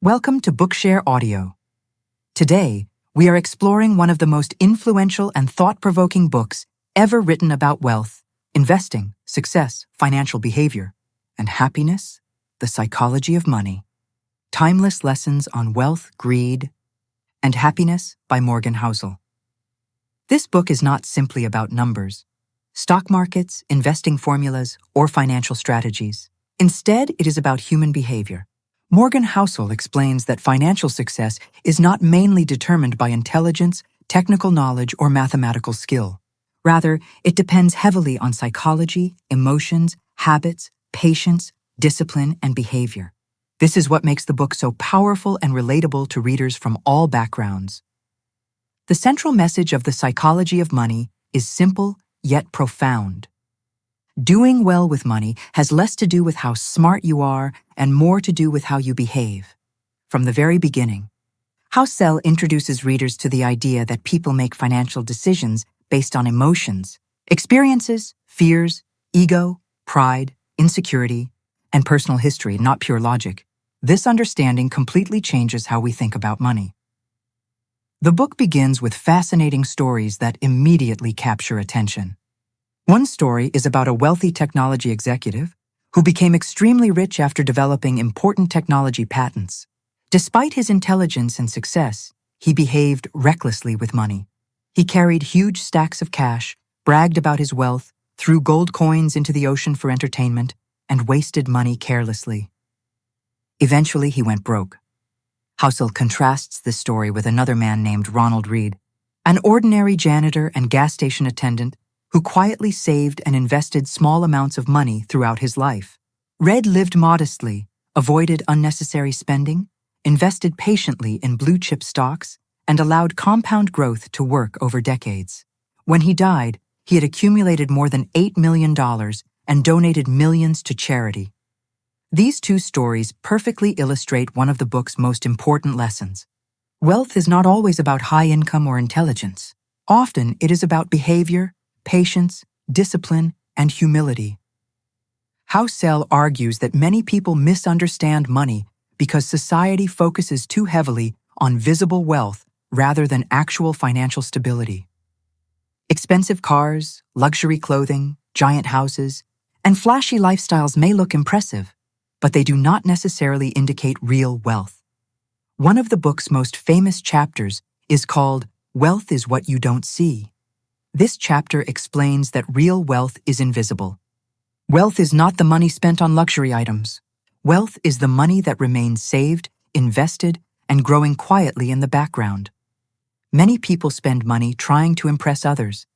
Welcome to Bookshare Audio. Today, we are exploring one of the most influential and thought-provoking books ever written about wealth, investing, success, financial behavior, and happiness, The Psychology of Money. Timeless Lessons on Wealth, Greed, and Happiness by Morgan Housel. This book is not simply about numbers, stock markets, investing formulas, or financial strategies. Instead, it is about human behavior. Morgan Housel explains that financial success is not mainly determined by intelligence, technical knowledge, or mathematical skill. Rather, it depends heavily on psychology, emotions, habits, patience, discipline, and behavior. This is what makes the book so powerful and relatable to readers from all backgrounds. The central message of The Psychology of Money is simple yet profound. Doing well with money has less to do with how smart you are and more to do with how you behave. From the very beginning, Housel introduces readers to the idea that people make financial decisions based on emotions, experiences, fears, ego, pride, insecurity, and personal history, not pure logic. This understanding completely changes how we think about money. The book begins with fascinating stories that immediately capture attention. One story is about a wealthy technology executive who became extremely rich after developing important technology patents. Despite his intelligence and success, he behaved recklessly with money. He carried huge stacks of cash, bragged about his wealth, threw gold coins into the ocean for entertainment, and wasted money carelessly. Eventually, he went broke. Housel contrasts this story with another man named Ronald Reed, an ordinary janitor and gas station attendant who quietly saved and invested small amounts of money throughout his life. Red lived modestly, avoided unnecessary spending, invested patiently in blue-chip stocks, and allowed compound growth to work over decades. When he died, he had accumulated more than $8 million and donated millions to charity. These two stories perfectly illustrate one of the book's most important lessons. Wealth is not always about high income or intelligence. Often, it is about behavior, patience, discipline, and humility. Housel argues that many people misunderstand money because society focuses too heavily on visible wealth rather than actual financial stability. Expensive cars, luxury clothing, giant houses, and flashy lifestyles may look impressive, but they do not necessarily indicate real wealth. One of the book's most famous chapters is called "Wealth is What You Don't See." This chapter explains that real wealth is invisible. Wealth is not the money spent on luxury items. Wealth is the money that remains saved, invested, and growing quietly in the background. Many people spend money trying to impress others.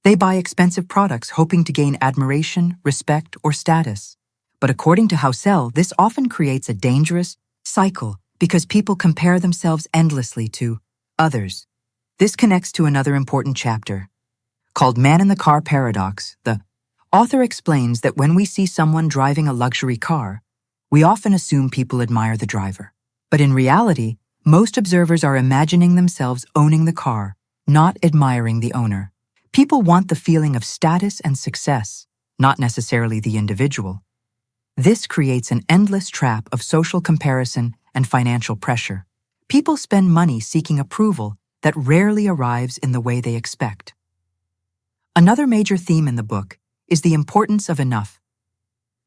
They buy expensive products hoping to gain admiration, respect, or status. But according to Housel, this often creates a dangerous cycle because people compare themselves endlessly to others. This connects to another important chapter, called Man in the Car Paradox. The author explains that when we see someone driving a luxury car, we often assume people admire the driver. But in reality, most observers are imagining themselves owning the car, not admiring the owner. People want the feeling of status and success, not necessarily the individual. This creates an endless trap of social comparison and financial pressure. People spend money seeking approval that rarely arrives in the way they expect. Another major theme in the book is the importance of enough.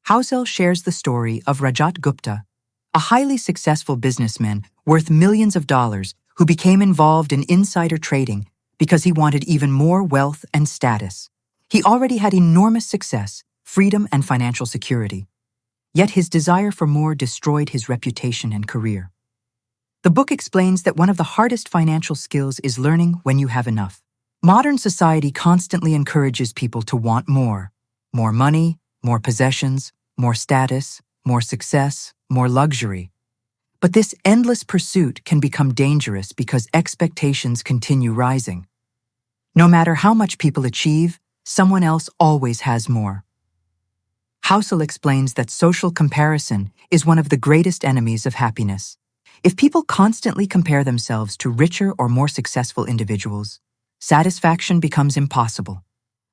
Housel shares the story of Rajat Gupta, a highly successful businessman worth millions of dollars who became involved in insider trading because he wanted even more wealth and status. He already had enormous success, freedom, and financial security. Yet his desire for more destroyed his reputation and career. The book explains that one of the hardest financial skills is learning when you have enough. Modern society constantly encourages people to want more. More money, more possessions, more status, more success, more luxury. But this endless pursuit can become dangerous because expectations continue rising. No matter how much people achieve, someone else always has more. Housel explains that social comparison is one of the greatest enemies of happiness. If people constantly compare themselves to richer or more successful individuals, satisfaction becomes impossible.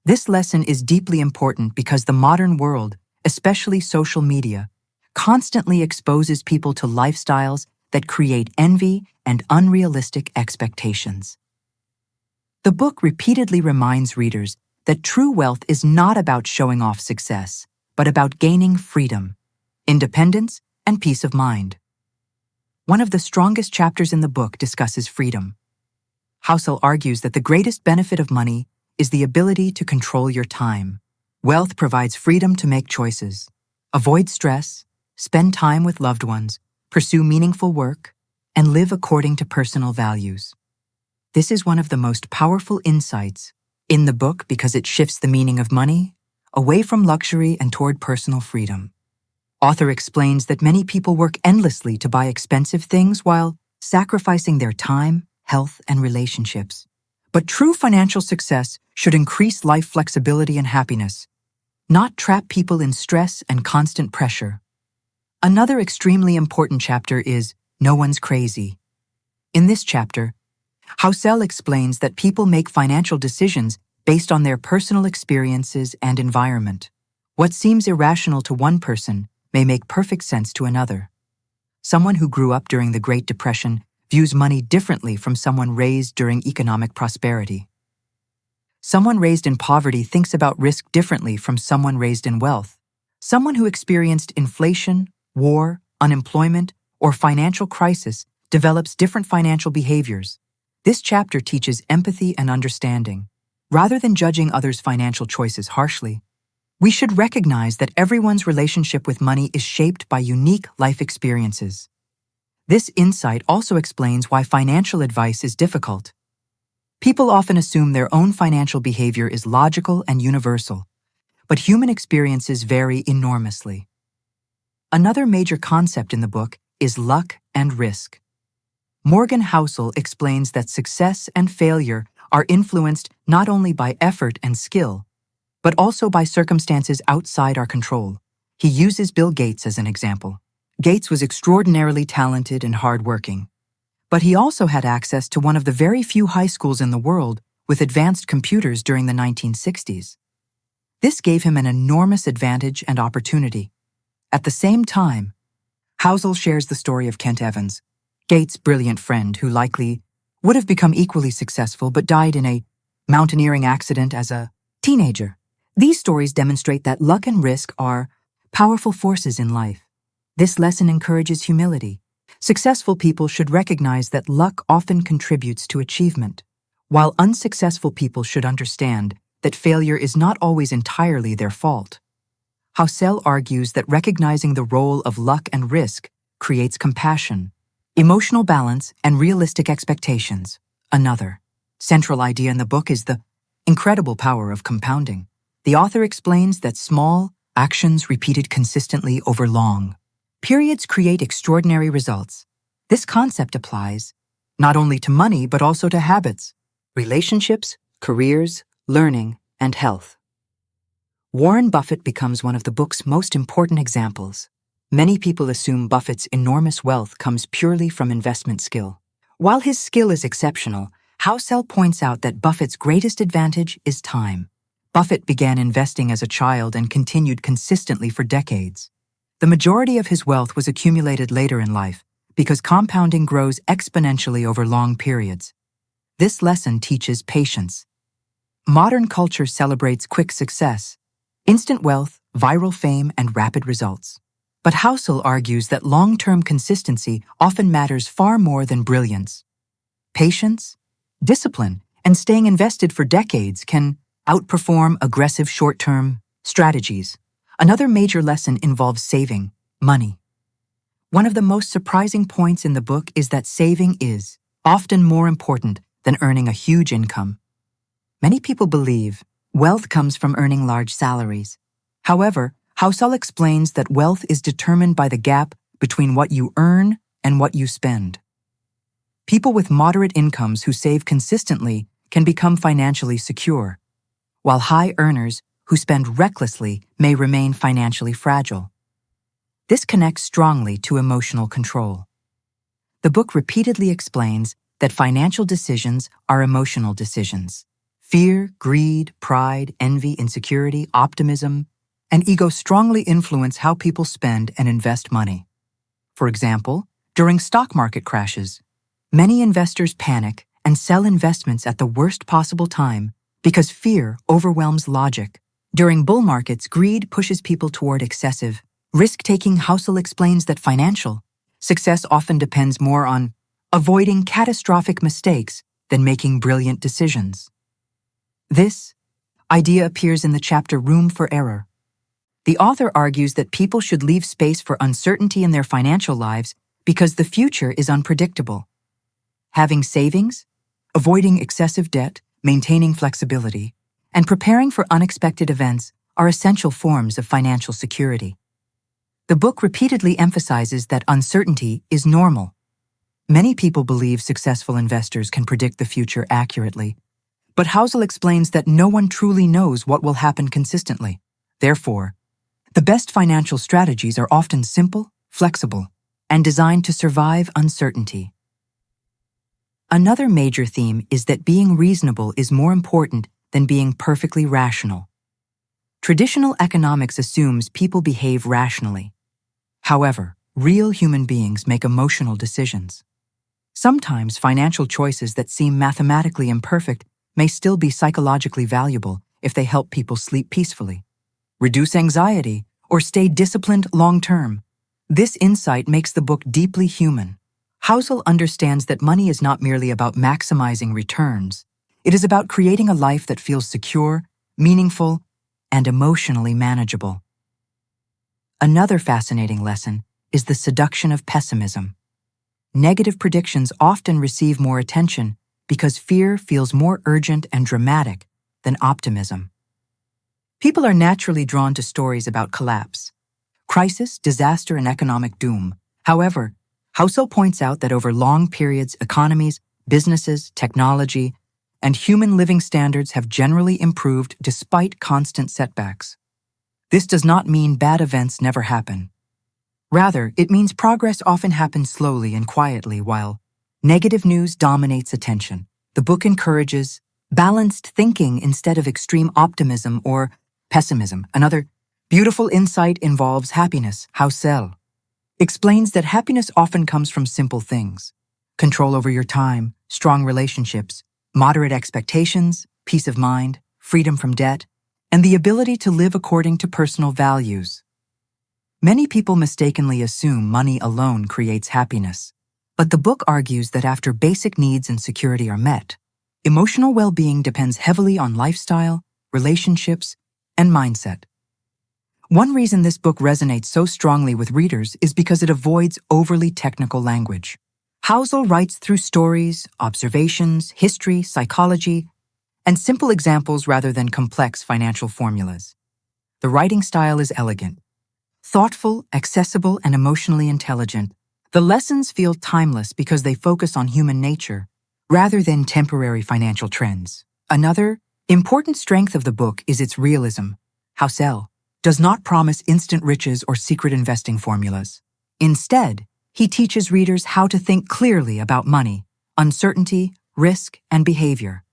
This lesson is deeply important because the modern world, especially social media, constantly exposes people to lifestyles that create envy and unrealistic expectations. The book repeatedly reminds readers that true wealth is not about showing off success, but about gaining freedom, independence, and peace of mind. One of the strongest chapters in the book discusses freedom. Housel argues that the greatest benefit of money is the ability to control your time. Wealth provides freedom to make choices, avoid stress, spend time with loved ones, pursue meaningful work, and live according to personal values. This is one of the most powerful insights in the book because it shifts the meaning of money away from luxury and toward personal freedom. Author explains that many people work endlessly to buy expensive things while sacrificing their time, health, and relationships. But true financial success should increase life flexibility and happiness, not trap people in stress and constant pressure. Another extremely important chapter is No One's Crazy. In this chapter, Housel explains that people make financial decisions based on their personal experiences and environment. What seems irrational to one person may make perfect sense to another. Someone who grew up during the Great Depression views money differently from someone raised during economic prosperity. Someone raised in poverty thinks about risk differently from someone raised in wealth. Someone who experienced inflation, war, unemployment, or financial crisis develops different financial behaviors. This chapter teaches empathy and understanding. Rather than judging others' financial choices harshly, we should recognize that everyone's relationship with money is shaped by unique life experiences. This insight also explains why financial advice is difficult. People often assume their own financial behavior is logical and universal, but human experiences vary enormously. Another major concept in the book is luck and risk. Morgan Housel explains that success and failure are influenced not only by effort and skill, but also by circumstances outside our control. He uses Bill Gates as an example. Gates was extraordinarily talented and hardworking, but he also had access to one of the very few high schools in the world with advanced computers during the 1960s. This gave him an enormous advantage and opportunity. At the same time, Housel shares the story of Kent Evans, Gates' brilliant friend who likely would have become equally successful but died in a mountaineering accident as a teenager. These stories demonstrate that luck and risk are powerful forces in life. This lesson encourages humility. Successful people should recognize that luck often contributes to achievement, while unsuccessful people should understand that failure is not always entirely their fault. Housel argues that recognizing the role of luck and risk creates compassion, emotional balance, and realistic expectations. Another central idea in the book is the incredible power of compounding. The author explains that small actions repeated consistently over long periods create extraordinary results. This concept applies not only to money but also to habits, relationships, careers, learning, and health. Warren Buffett becomes one of the book's most important examples. Many people assume Buffett's enormous wealth comes purely from investment skill. While his skill is exceptional, Housel points out that Buffett's greatest advantage is time. Buffett began investing as a child and continued consistently for decades. The majority of his wealth was accumulated later in life because compounding grows exponentially over long periods. This lesson teaches patience. Modern culture celebrates quick success, instant wealth, viral fame, and rapid results. But Housel argues that long-term consistency often matters far more than brilliance. Patience, discipline, and staying invested for decades can outperform aggressive short-term strategies. Another major lesson involves saving money. One of the most surprising points in the book is that saving is often more important than earning a huge income. Many people believe wealth comes from earning large salaries. However, Housel explains that wealth is determined by the gap between what you earn and what you spend. People with moderate incomes who save consistently can become financially secure, while high earners who spend recklessly may remain financially fragile. This connects strongly to emotional control. The book repeatedly explains that financial decisions are emotional decisions. Fear, greed, pride, envy, insecurity, optimism, and ego strongly influence how people spend and invest money. For example, During stock market crashes, many investors panic and sell investments at the worst possible time because fear overwhelms logic. During bull markets, greed pushes people toward excessive, risk-taking. Housel explains that financial success often depends more on avoiding catastrophic mistakes than making brilliant decisions. This idea appears in the chapter Room for Error. The author argues that people should leave space for uncertainty in their financial lives because the future is unpredictable. Having savings, avoiding excessive debt, maintaining flexibility, and preparing for unexpected events are essential forms of financial security. The book repeatedly emphasizes that uncertainty is normal. Many people believe successful investors can predict the future accurately, but Housel explains that no one truly knows what will happen consistently. Therefore, the best financial strategies are often simple, flexible, and designed to survive uncertainty. Another major theme is that being reasonable is more important than being perfectly rational. Traditional economics assumes people behave rationally. However, real human beings make emotional decisions. Sometimes financial choices that seem mathematically imperfect may still be psychologically valuable if they help people sleep peacefully, reduce anxiety, or stay disciplined long-term. This insight makes the book deeply human. Housel understands that money is not merely about maximizing returns. It is about creating a life that feels secure, meaningful, and emotionally manageable. Another fascinating lesson is the seduction of pessimism. Negative predictions often receive more attention because fear feels more urgent and dramatic than optimism. People are naturally drawn to stories about collapse, crisis, disaster, and economic doom. However, Housel points out that over long periods, economies, businesses, technology, and human living standards have generally improved despite constant setbacks. This does not mean bad events never happen. Rather, it means progress often happens slowly and quietly while negative news dominates attention. The book encourages balanced thinking instead of extreme optimism or pessimism. Another beautiful insight involves happiness. Housel explains that happiness often comes from simple things: control over your time, strong relationships, moderate expectations, peace of mind, freedom from debt, and the ability to live according to personal values. Many people mistakenly assume money alone creates happiness, but the book argues that after basic needs and security are met, emotional well-being depends heavily on lifestyle, relationships, and mindset. One reason this book resonates so strongly with readers is because it avoids overly technical language. Housel writes through stories, observations, history, psychology, and simple examples rather than complex financial formulas. The writing style is elegant, thoughtful, accessible, and emotionally intelligent. The lessons feel timeless because they focus on human nature rather than temporary financial trends. Another important strength of the book is its realism. Housel does not promise instant riches or secret investing formulas. Instead, he teaches readers how to think clearly about money, uncertainty, risk, and behavior.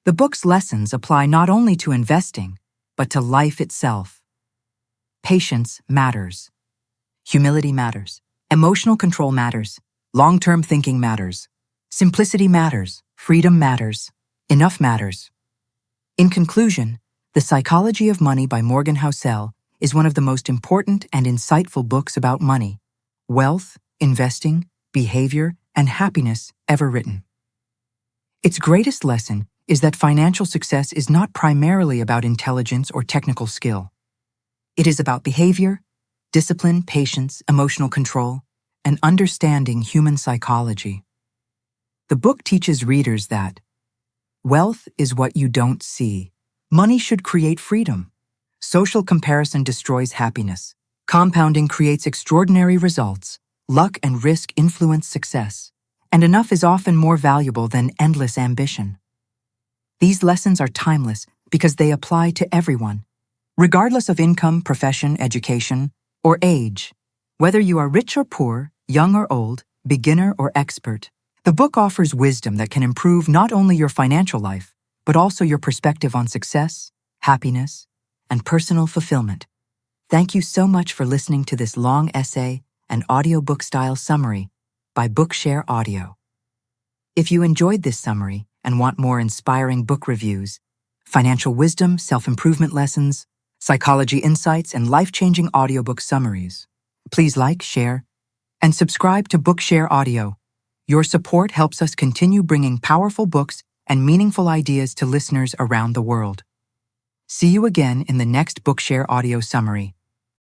The book's lessons apply not only to investing, but to life itself. Patience matters. Humility matters. Emotional control matters. Long-term thinking matters. Simplicity matters. Freedom matters. Enough matters. In conclusion, The Psychology of Money by Morgan Housel is one of the most important and insightful books about money, wealth, investing, behavior, and happiness ever written. Its greatest lesson is that financial success is not primarily about intelligence or technical skill. It is about behavior, discipline, patience, emotional control, and understanding human psychology. The book teaches readers that wealth is what you don't see. Money should create freedom. Social comparison destroys happiness. Compounding creates extraordinary results. Luck and risk influence success. And enough is often more valuable than endless ambition. These lessons are timeless because they apply to everyone, regardless of income, profession, education, or age. Whether you are rich or poor, young or old, beginner or expert, the book offers wisdom that can improve not only your financial life, but also your perspective on success, happiness, and personal fulfillment. Thank you so much for listening to this long essay and audiobook-style summary by Bookshare Audio. If you enjoyed this summary and want more inspiring book reviews, financial wisdom, self-improvement lessons, psychology insights, and life-changing audiobook summaries, please like, share, and subscribe to Bookshare Audio. Your support helps us continue bringing powerful books and meaningful ideas to listeners around the world. See you again in the next Bookshare Audio summary.